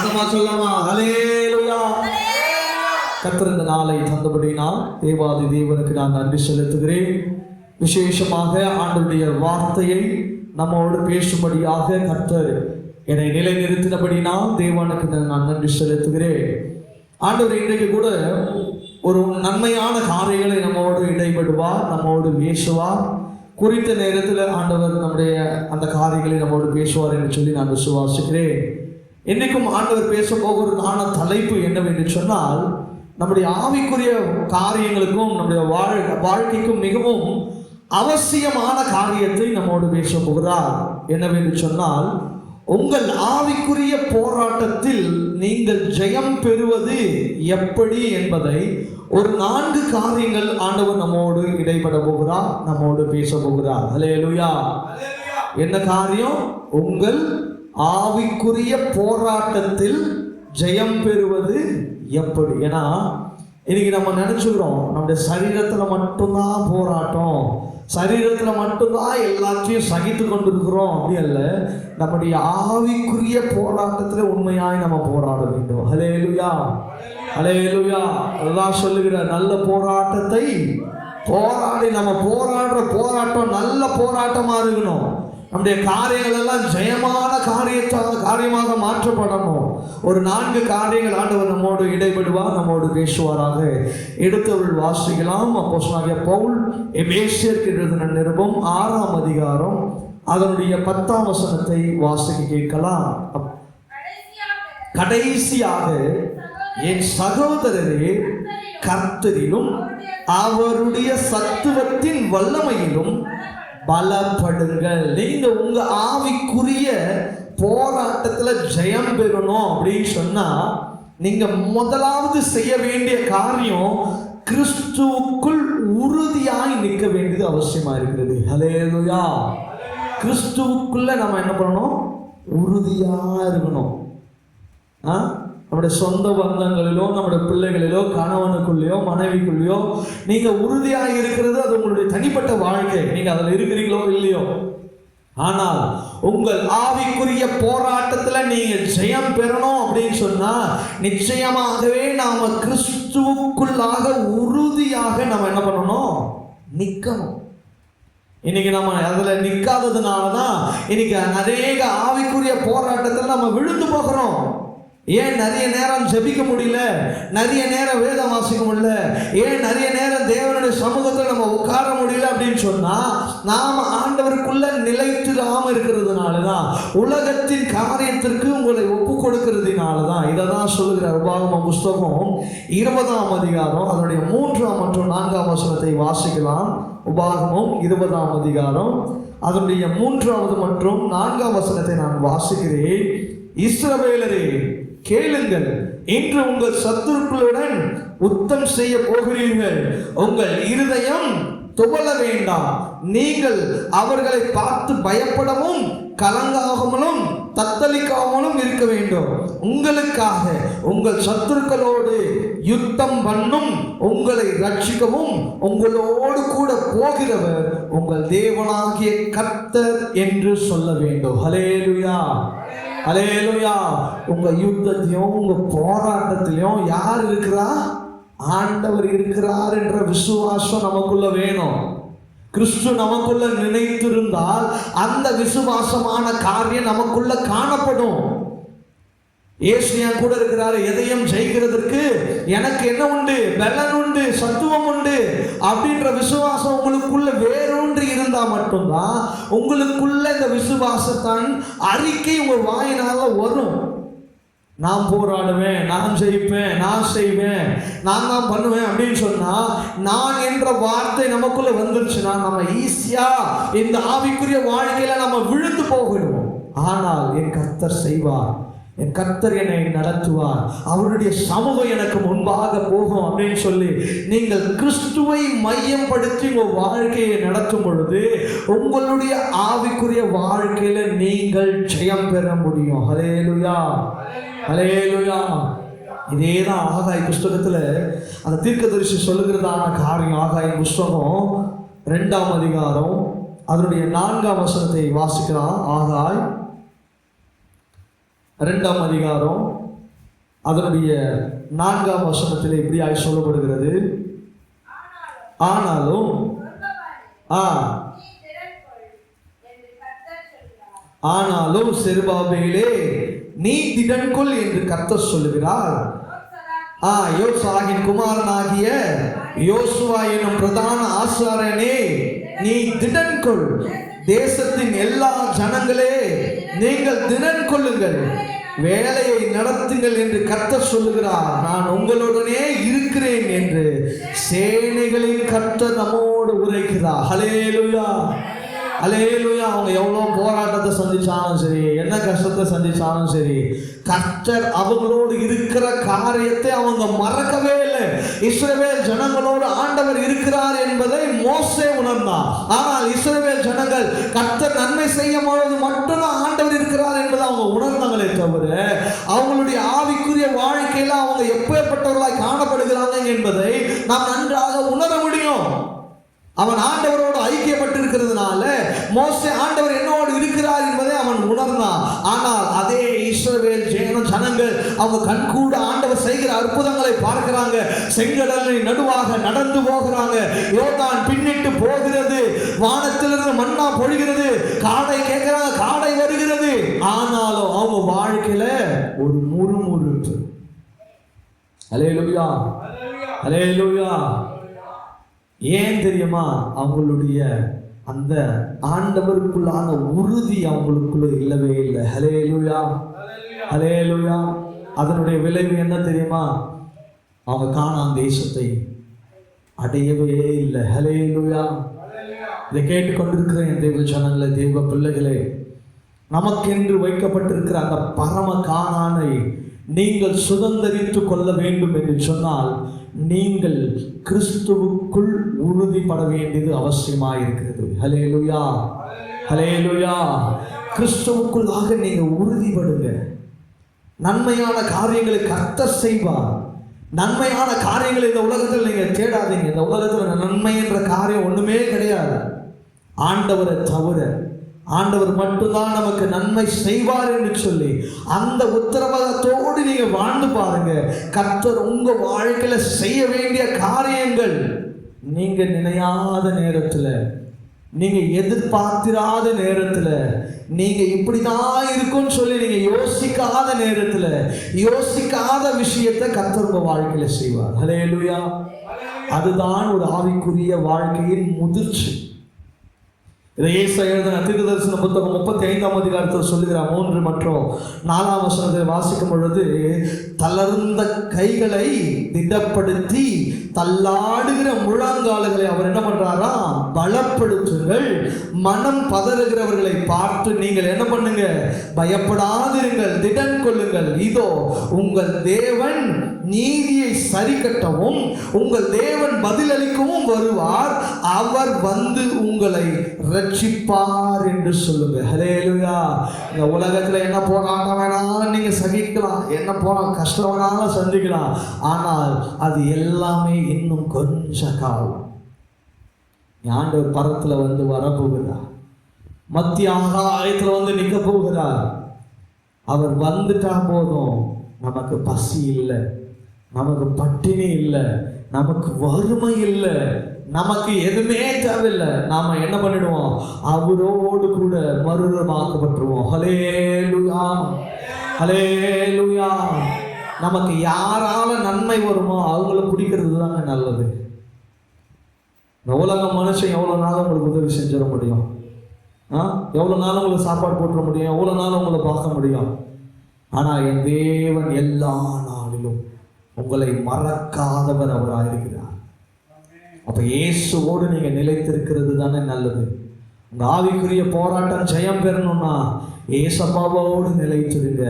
சத்தமா சொல்லமா ஹல்லேலூயா. கர்த்தர் இந்த நாளை தந்தபடினால் தேவாதி தேவனுக்கு நான் நன்றி செலுத்துகிறேன். விசேஷமாக ஆண்டவருடைய வார்த்தையை நம்மோடு பேசும்படியாக கர்த்தர் என்னை நிலைநிறுத்தினபடினால் தேவனுக்கு நான் நன்றி செலுத்துகிறேன். ஆண்டவர் இன்றைக்கு கூட ஒரு நன்மையான காரியங்களை நம்மோடு இடைபடுவார், நம்மோடு பேசுவார். குறித்த நேரத்தில் ஆண்டவர் நம்முடைய அந்த காரியங்களை நம்மோடு பேசுவார் என்று சொல்லி நான் விசுவாசிக்கிறேன். இன்றைக்கும் ஆண்டவர் பேச போகிறதான தலைப்பு என்னவென்று சொன்னால், நம்முடைய ஆவிக்குரிய காரியங்களுக்கும் நம்முடைய வாழ்க்கைக்கும் மிகவும் அவசியமான காரியத்தை நம்மோடு பேச போகிறார். என்னவென்று சொன்னால், உங்கள் ஆவிக்குரிய போராட்டத்தில் நீங்கள் ஜெயம் பெறுவது எப்படி என்பதை ஒரு 4 காரியங்கள் ஆண்டவர் நம்மோடு இடைபட போகிறார், நம்மோடு பேச போகிறார். ஹல்லேலூயா. என்ன காரியம்? உங்கள் ஆவிக்குரிய போராட்டத்தில் ஜெயம் பெறுவது எப்படி? ஏன்னா இன்னைக்கு நம்ம நினைச்சுக்கிறோம் நம்முடைய சரீரத்தில் மட்டும்தான் போராட்டம், சரீரத்தில் மட்டும்தான் எல்லாத்தையும் சகித்து கொண்டிருக்கிறோம். அப்படி அல்ல, நம்முடைய ஆவிக்குரிய போராட்டத்தில் உண்மையாய் நம்ம போராட வேண்டும். ஹல்லேலூயா, ஹல்லேலூயா. அதான் சொல்லுகிற நல்ல போராட்டத்தை போராடி நம்ம போராடுற போராட்டம் நல்ல போராட்டமா இருக்கணும். நம்முடைய காரியங்கள் எல்லாம் ஜெயமான காரியமாக மாற்றப்படணும். ஒரு 4 காரியங்கள் ஆண்டவர் நம்மோடு இடைபடுவார், நம்மோடு பேசுவாராக. எடுத்தவர்கள் வாசிக்கலாம். அப்போஸ்தலனாகிய பவுல் எபேசியருக்கு எழுதின நிருபம் 6ஆம் அதிகாரம் அதனுடைய 10ஆம் வசனத்தை வாசிக்க கேட்கலாம். கடைசியாக என் சகோதரரே, கர்த்தரிலும் அவருடைய சத்துவத்தின் வல்லமையிலும் பலப்படுங்கள். நீங்க உங்க ஆவிக்குரிய போராட்டத்துல ஜெயம் பெறணும் அப்படின்னு சொன்னா, நீங்க முதலாவது செய்ய வேண்டிய காரியம் கிறிஸ்துவுக்குள் உறுதியாய் நிற்க வேண்டியது அவசியமா இருக்கிறது. ஹல்லேலூயா. கிறிஸ்துவுக்குள்ள நம்ம என்ன பண்ணணும்? உறுதியா இருக்கணும். நம்முடைய சொந்த பந்தங்களிலோ, நம்முடைய பிள்ளைகளிலோ, கணவனுக்குள்ளேயோ, மனைவிக்குள்ளேயோ நீங்க உறுதியாக இருக்கிறது அது உங்களுடைய தனிப்பட்ட வாழ்க்கை. நீங்க அதில் இருக்கிறீங்களோ இல்லையோ, ஆனால் உங்கள் ஆவிக்குரிய போராட்டத்துல நீங்க ஜெயம் பெறணும் அப்படின்னு சொன்னா, நிச்சயமாகவே நாம கிறிஸ்துவுக்குள்ளாக உறுதியாக நம்ம என்ன பண்ணணும்? நிற்கணும். இன்னைக்கு நம்ம அதுல நிற்காததுனாலதான் இன்னைக்கு அநேக ஆவிக்குரிய போராட்டத்தில் நம்ம விழுந்து போகிறோம். ஏன் நிறைய நேரம் ஜெபிக்க முடியல, நிறைய நேரம் வேதம் வாசிக்க முடியல, ஏன் நிறைய நேரம் தேவனுடைய சமூகத்தில் நம்ம உட்கார முடியல அப்படின்னு சொன்னா, நாம ஆண்டவருக்குள்ள நிலைத்திராம இருக்கிறதுனாலதான், உலகத்தின் காரியத்திற்கு உங்களை ஒப்பு கொடுக்கிறதுனாலதான். இதை தான் சொல்லுகிற உபாகம புஸ்தகம் 20ஆம் அதிகாரம் அதனுடைய 3ஆம் மற்றும் 4ஆம் வசனத்தை வாசிக்கலாம். உபாகமம் 20ஆம் அதிகாரம் அதனுடைய 3வது மற்றும் 4ஆம் வசனத்தை நான் வாசிக்கிறேன். இஸ்ரவேலரே, கேளுங்கள், இன்று உங்கள் சத்துருக்களுடன் யுத்தம் செய்ய போகிறீர்கள். உங்கள் இருதயம் துவள வேண்டாம். நீங்கள் அவர்களை பார்த்து பயப்படவும் கலங்காமலும் தத்தளிக்காமலும் இருக்க வேண்டும். உங்களுக்காக உங்கள் சத்துருக்களோடு யுத்தம் பண்ணும் உங்களை ரட்சிக்கவும் உங்களோடு கூட போகிறவர் உங்கள் தேவனாகிய கர்த்தர் என்று சொல்ல வேண்டும். ஹல்லேலூயா, ஹல்லேலூயா. உங்க யுத்தத்திலும் உங்க போராட்டத்திலும் யார் இருக்கிறா? ஆண்டவர் இருக்கிறார் என்ற விசுவாசம் நமக்குள்ள வேணும். கிறிஸ்து நமக்குள்ள நினைத்திருந்தால் அந்த விசுவாசமான காரியம் நமக்குள்ள காணப்படும். இயேசு என் கூட இருக்கிறாரு, எதையும் ஜெயிக்கிறதுக்கு எனக்கு என்ன உண்டு? பலன் உண்டு, சத்துவம் உண்டு அப்படின்ற விசுவாசம் உங்களுக்குள்ள வேறொன்று இருந்தா மட்டும்தான் உங்களுக்குள்ள இந்த விசுவாசத்தான் அறிக்கை உங்கள் வாயினால வரும். நான் போராடுவேன், நான் ஜெயிப்பேன், நான் செய்வேன், நான் தான் பண்ணுவேன் அப்படின்னு சொன்னா, நான் என்ற வார்த்தை நமக்குள்ள வந்துருச்சுன்னா நம்ம ஈஸியா இந்த ஆவிக்குரிய வாழ்க்கையில நம்ம விழுந்து போகணும். ஆனால் என் கர்த்தர் செய்வார், என் கர்த்தர் என்னை நடத்துவார், அவருடைய சமூகம் எனக்கு முன்பாக போகும் அப்படின்னு சொல்லி நீங்கள் கிறிஸ்துவை மையப்படுத்தி உங்கள் வாழ்க்கையை நடத்தும் பொழுது உங்களுடைய ஆவிக்குரிய வாழ்க்கையில நீங்கள் ஜெயம் பெற முடியும். ஹல்லேலூயா, ஹல்லேலூயா. இதேதான் ஆகாய் புஸ்தகத்தில் அந்த தீர்க்கதரிசி சொல்லுகிறதான காரியம். ஆகாய் புஸ்தகம் 2ஆம் அதிகாரம் அதனுடைய 4ஆம் வசனத்தை வாசிக்கலாம். ஆகாய் 2ஆம் அதிகாரம் அதனுடைய 4ஆம் வசனத்தில் இப்படியாய் சொல்லப்படுகிறது. ஆனாலும் ஆனாலும் செருபாபேலே நீ திடன் கொள் என்று கர்த்தர் சொல்லுகிறார். யோசாகின் குமாரனாகிய யோசுவா எனும் பிரதான ஆசாரியனே நீ திடன் கொள். தேசத்தின் எல்லா ஜனங்களே நீங்கள் திடன் கொள்ளுங்கள், வேலையை நடத்துங்கள் என்று கர்த்தர் சொல்லுகிறார். நான் உங்களுடனே இருக்கிறேன் என்று சேனைகளின் கர்த்தர் நம்மோடு உரைக்கிறார். ஹல்லேலூயா, ஹல்லேலூயா. அவங்க எவ்வளோ போராட்டத்தை சந்திச்சாலும் சரி, என்ன கஷ்டத்தை சந்திச்சாலும் சரி, கர்த்தர் அவங்களோடு இருக்கிற காரியத்தை அவங்க மறக்கவே இல்லை. இஸ்ரவேல் ஜனங்களோடு ஆண்டவர் இருக்கிறார் என்பதை மோசே உணர்ந்தார். ஆனால் இஸ்ரவேல் ஜனங்கள் கர்த்தர் நன்மை செய்யும் பொழுது மட்டும்தான் ஆண்டவர் இருக்கிறார் என்பதை அவங்க உணர்ந்தாங்களே தவிர அவங்களுடைய ஆவிக்குரிய வாழ்க்கையில அவங்க எப்பேற்பட்டவர்களாய் காணப்படுகிறாங்க என்பதை நாம் நன்றாக உணர முடியும். அவன் ஆண்டவரோடு ஐக்கியப்பட்டிருக்கிறதுனால மோசே ஆண்டவர் என்னோடு இருக்கிறார் என்பதை அவன் உணர்ந்தான். ஆனால் அதே இஸ்ரவேல் ஜனங்கள் அவங்க கண்கூட ஆண்டவர் செய்கிற அற்புதங்களை பார்க்கிறாங்க. செங்கடலின் நடுவாக நடந்து போகிறாங்க, யோர்தான் பின்னிட்டு போகிறது, வானத்திலிருந்து மன்னா பொழிகிறது, காடை கேட்கிறாங்க, காடை வருகிறது. ஆனாலும் அவங்க வாழ்க்கையில ஒரு முறுமுறுப்பு. ஹல்லேலூயா, ஹல்லேலூயா. ஏன் தெரியுமா? அவங்களுடைய அந்த ஆண்டவருக்குள்ளான உறுதி அவங்களுக்குள்ள இல்லவே இல்லை. ஹல்லேலூயா, ஹல்லேலூயா. அதனுடைய விளைவு என்ன தெரியுமா? அவங்க கானான் தேசத்தை அடையவே இல்லை. ஹல்லேலூயா. இதை கேட்டுக்கொண்டிருக்கிற என் தெய்வ ஜனங்களே, தெய்வ பிள்ளைகளே, நமக்கென்று வைக்கப்பட்டிருக்கிற அந்த பரம கானானை நீங்கள் சுதந்தரித்துக் கொள்ள வேண்டும் என்று சொன்னால் நீங்கள் கிறிஸ்துவுக்குள் உறுதிப்பட வேண்டியது அவசியமாயிருக்கிறது. ஹல்லேலூயா, ஹல்லேலூயா. கிறிஸ்துவுக்குள்ளாக நீங்க உறுதிப்படுங்க. நன்மையான காரியங்களை கர்த்தர் செய்வார். நன்மையான காரியங்களை இந்த உலகத்தில் நீங்க தேடாதீங்க. இந்த உலகத்தில் நன்மை என்ற காரியம் ஒண்ணுமே கிடையாது. ஆண்டவரை தவிர ஆண்டவர் மட்டும்தான் நமக்கு நன்மை செய்வார் என்று சொல்லி அந்த உத்தரவாதத்தோடு நீங்க வாழ்ந்து பாருங்க. கர்த்தர் உங்க வாழ்க்கையில செய்ய வேண்டிய காரியங்கள் நீங்க நினையாத நேரத்துல, நீங்க எதிர்பார்த்திராத நேரத்துல, நீங்க இப்படிதான் இருக்கும்னு சொல்லி நீங்க யோசிக்காத நேரத்துல, யோசிக்காத விஷயத்தை கர்த்தர் உங்க வாழ்க்கையில செய்வார். ஹல்லேலூயா. அதுதான் ஒரு ஆவிக்குரிய வாழ்க்கையின் முதிர்ச்சி. இதை ஏசாயா எழுதின தீர்க்கதரிசன புத்தகம் 35ஆம் அதிகாரத்தில் சொல்லுகிறார். 3 மற்றும் 4ஆம் வசனத்தை வாசிக்கும் பொழுது, தளர்ந்த கைகளை திடப்படுத்தி தள்ளாடுகிற முழங்கால்களை அவர் என்ன பண்றாரா? பலப்படுத்துங்கள். மனம் பதறுகிறவர்களை பார்த்து நீங்கள் என்ன பண்ணுங்க? பயப்படாதிருங்கள், திடன் கொள்ளுங்கள். இதோ உங்கள் தேவன் நீதியை சரி கட்டவும் உங்கள் தேவன் பதிலளிக்கவும் வருவார். அவர் வந்து உங்களை ரட்சிப்பார் என்று சொல்லுங்க. ஹல்லேலூயா. இந்த உலகத்துல என்ன போராட்டம் வேணாலும் நீங்க சகிக்கலாம், என்ன கஷ்டம் வேணாலும் சந்திக்கலாம். ஆனால் அது எல்லாமே இன்னும் கொஞ்ச காலம். ஆண்டவர் பரத்துல வந்து வரப்போகிறார், மத்திய ஆகாயத்துல வந்து நிற்க போகிறார். அவர் வந்துட்டா போதும், நமக்கு பசி இல்லை, நமக்கு பட்டினி இல்லை, நமக்கு வறுமை இல்லை, நமக்கு எதுவுமே தேவையில்லை. நாம என்ன பண்ணிடுவோம்? அவரோடு கூட மறுரூபமாக்கப்பட்டுருவோம். ஹல்லேலூயா, ஹல்லேலூயா. நமக்கு யாரால நன்மை வருமோ அவங்கள பிடிக்கிறது தாங்க நல்லது. இந்த உலக மனுஷன் எவ்வளோ நாள் உங்களுக்கு உதவி செஞ்சிட முடியும்? எவ்வளோ நாள் உங்களுக்கு சாப்பாடு போட்டுற முடியும்? எவ்வளோ நாள் உங்களை பார்க்க முடியும்? ஆனால் என் தேவன் எல்லா நாளிலும் உங்களை மறக்காதவர் அவராயிருக்கிறார். அப்போ இயேசுவோடு நீங்கள் நிலைத்திருக்கிறது தானே நல்லது. உங்கள் ஆவிக்குரிய போராட்டம் ஜெயம் பெறணும்னா ஏசப்பாவோடு நிலைத்திருங்க.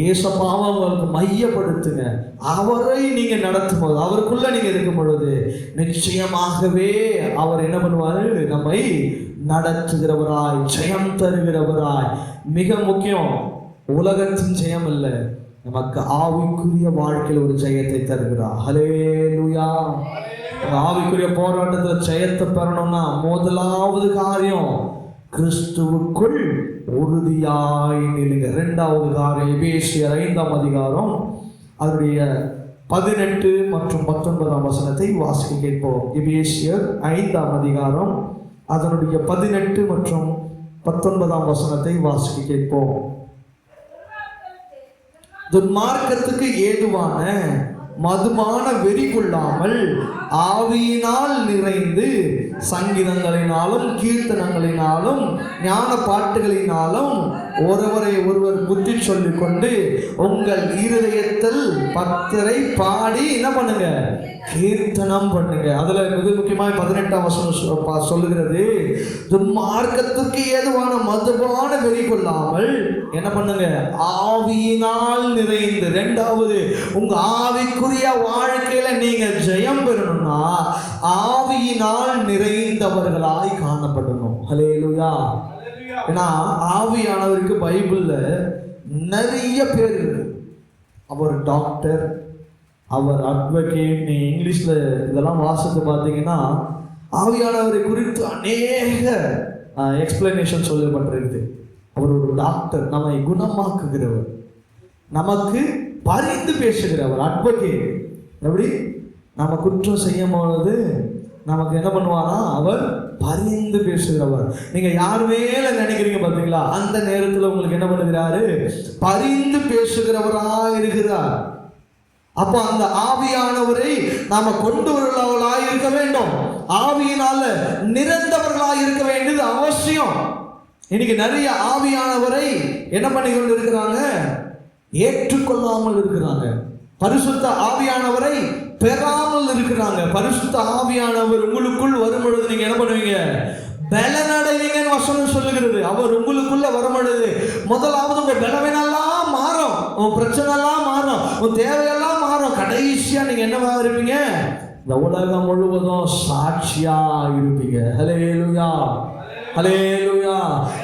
ஏசப்பாவை உங்களுக்கு மையப்படுத்துங்க. அவரை நீங்கள் நடத்தும் போது, அவருக்குள்ள நீங்கள் இருக்கும் பொழுது நிச்சயமாகவே அவர் என்ன பண்ணுவார்? நம்மை நடத்துகிறவராய், ஜெயம் தருகிறவராய். மிக முக்கியம், உலகத்தின் ஜெயம் இல்லை, நமக்கு ஆவிக்குரிய வாழ்க்கையில் ஒரு ஜெயத்தை தருகிறார். ஹல்லேலூயா. ஆவிக்குரிய போராட்டத்தில் ஜெயத்தை பெறணும்னா முதலாவது காரியம் கிறிஸ்துவுக்குள் உறுதியாய் நில்லுங்க. 2வது காரியம் எபேசியர் 5ஆம் அதிகாரம் அதனுடைய 18 மற்றும் 19ஆம் வசனத்தை வாசிக்க கேட்போம். எபேசியர் 5ஆம் அதிகாரம் அதனுடைய 18 மற்றும் 19ஆம் வசனத்தை வாசிக்க கேட்போம். துன்மார்க்கத்துக்கு ஏதுவான மதுபான வெறி கொள்ளாமல் ஆவியினால் நிறைந்து சங்கீதங்களினாலும் கீர்த்தனங்களினாலும் ஞான பாட்டுகளினாலும் ஒருவரை ஒருவர் புத்தி சொல்லிக் கொண்டு உங்கள் இருதயத்தில் பக்தரை பாடி என்ன பண்ணுங்க, கீர்த்தனம் பண்ணுங்க. அதுல மிக முக்கியமாக 18ஆம் வசனம் சொல்லுகிறது, துன்மார்க்கத்துக்கு ஏதுவான மதுபான வெறி கொள்ளாமல் என்ன பண்ணுங்க, ஆவியினால் நிறைந்து. இரண்டாவது, உங்க ஆவிக்குரிய வாழ்க்கையில நீங்க ஜெயம் பெறணும்னா ஆவியினால் நிறைந்தவர்களாய் காணப்படணும். ஹல்லேலூயா. ஏன்னா ஆவியானவருக்கு பைபிள்ல நிறைய பேர் இருக்கு. அவர் டாக்டர், அவர் அட்வொகேட். நீ இங்கிலீஷ்ல இதெல்லாம் வாசித்து பார்த்தீங்கன்னா ஆவியானவரை குறித்து அநேக எக்ஸ்பிளனேஷன் சொல்லப்பட்டிருக்குது. அவர் ஒரு டாக்டர், நம்மை குணமாக்குகிறவர், நமக்கு பரிந்து பேசுகிறவர். அட்வொகேட் எப்படி நம்ம குற்றம் செய்யும் பொழுது நமக்கு என்ன பண்ணுவாரா, அவர் பரிந்து பேசுகிறவர். நீங்க யார் மேல நினைக்கிறீங்க பார்த்தீங்களா, அந்த நேரத்தில் உங்களுக்கு என்ன பண்ணுகிறாரு, பரிந்து பேசுகிறவராக இருக்கிறார். அப்போ அந்த ஆவியானவரை நாம கொண்டு வருவர்களாய் இருக்க வேண்டும். ஆவியினால நிறைந்தவர்களாய் இருக்க வேண்டியது அவசியம். இன்னைக்கு நிறைய ஆவியானவரை என்ன பண்ணி கொண்டு இருக்கிறாங்க, ஏற்றுக்கொள்ளாமல் இருக்கிறாங்க. பரிசுத்த ஆவியானவரை பெறாமல் இருக்கிறாங்க. பரிசுத்த ஆவியானவர் உங்களுக்குள் வரும் பொழுது நீங்க என்ன பண்ணுவீங்க, பலனடைவீங்கன்னு வசனம் சொல்லுகிறது. அவர் உங்களுக்குள்ள வரும் பொழுது முதலாவது உங்க பலவீனெல்லாம் மாறும், உன் பிரச்சனை எல்லாம் மாறும், உன் தேவையெல்லாம் மாறும். கடைசியா நீங்க என்னவா இருப்பீங்க, இந்த உலகம் முழுவதும் சாட்சியா இருப்பீங்க. ஹல்லேலூயா, ஹல்லேலூயா.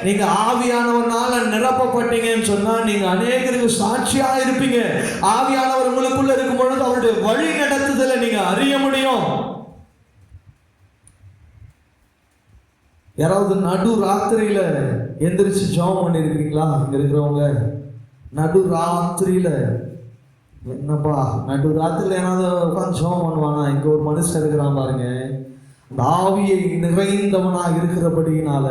நீங்க ஆவியானவர்னால நிரப்பப்பட்டீங்கன்னு சொன்னா நீங்க அநேகருக்கு சாட்சியா இருப்பீங்க. ஆவியானவர் உங்களுக்குள்ள இருக்கும் பொழுது அவருடைய வழி நடத்துதலை நீங்க அறிய முடியும். யாராவது நடு ராத்திரியில எந்திரிச்சு ஜெபம் பண்ணி இருக்கிறீங்களா? இங்க இருக்கிறவங்க நடு ராத்திரியில, என்னப்பா நடு ராத்திரியில ஏதாவது உட்காந்து ஜெபம் பண்ணுவானா? இங்க ஒரு மனுஷன் இருக்கிறான் பாருங்க, ஆவியை நிறைந்தவனாக இருக்கிறபடியினால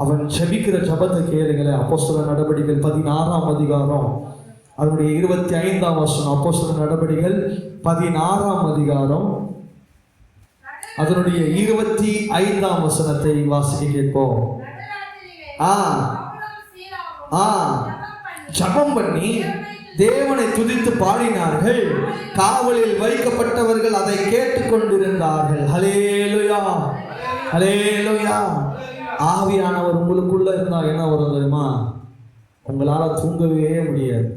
அவன் ஜெபிக்கிற ஜெபத்தை கேளுங்களேன். அப்போஸ்தலர் நடபடிகள் 16ஆம் அதிகாரம் அதனுடைய 25ஆம் வசனம். அப்போஸ்தலர் நடபடிகள் 16ஆம் அதிகாரம் அதனுடைய 25ஆம் வசனத்தை வாசிக்க கேட்போம். ஜெபம் பண்ணி தேவனை துதித்து பாடினார்கள். காவலில் வைக்கப்பட்டவர்கள் அதை கேட்டுக்கொண்டிருந்தார்கள். ஹல்லேலூயா, ஹல்லேலூயா. ஆவியானவர் உங்களுக்குள்ள இருந்தா என்ன வரும் தெரியுமா, உங்களால தூங்கவே முடியாது.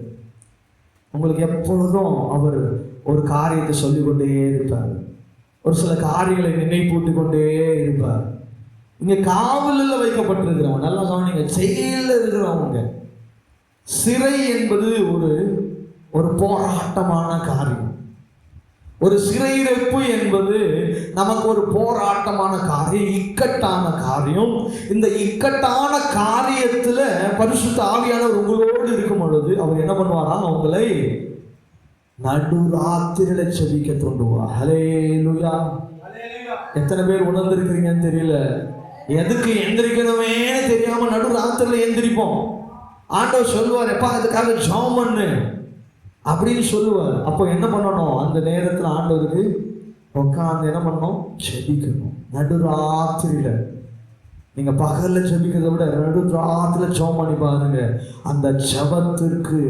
உங்களுக்கு எப்பொழுதும் அவர் ஒரு காரியத்தை சொல்லிக்கொண்டே இருப்பார், ஒரு சில காரியங்களை நினைப்பூட்டி கொண்டே இருப்பார். இங்க காவலில் வைக்கப்பட்டிருக்கிறவங்க, நல்லா கவனிங்க, செயலில் இருக்கிறவங்க. சிறை என்பது ஒரு போராட்டமான காரியம். ஒரு சிறையிருப்பு என்பது நமக்கு ஒரு போராட்டமான காரியம், இக்கட்டான காரியம். இந்த இக்கட்டான காரியத்துல பரிசுத்த ஆவியானவர் உங்களோடு இருக்கும் பொழுது அவர் என்ன பண்ணுவாரா, உங்களை நடுராத்திரியில செபிக்க தோண்டுவார். ஹல்லேலூயா. எத்தனை பேர் உணர்ந்திருக்கிறீங்கன்னு தெரியல, எதுக்கு எந்திரிக்கணுமே தெரியாம நடுராத்திரியில எந்திரிப்போம். ஆண்டவர் சொல்லுவார், எப்பா அதுக்காக ஜெபம் பண்ணு அப்படின்னு சொல்லுவார். அப்போ என்ன பண்ணணும், அந்த நேரத்தில் ஆண்டவருக்கு உட்காந்து என்ன பண்ணணும், ஜெபிக்கணும். நடுராத்திரியில நீங்க பகல்ல ஜெபிக்கிறத விட நடுராத்திரியில ஜெபம் பண்ணி பாருங்க, அந்த ஜெபத்திற்கு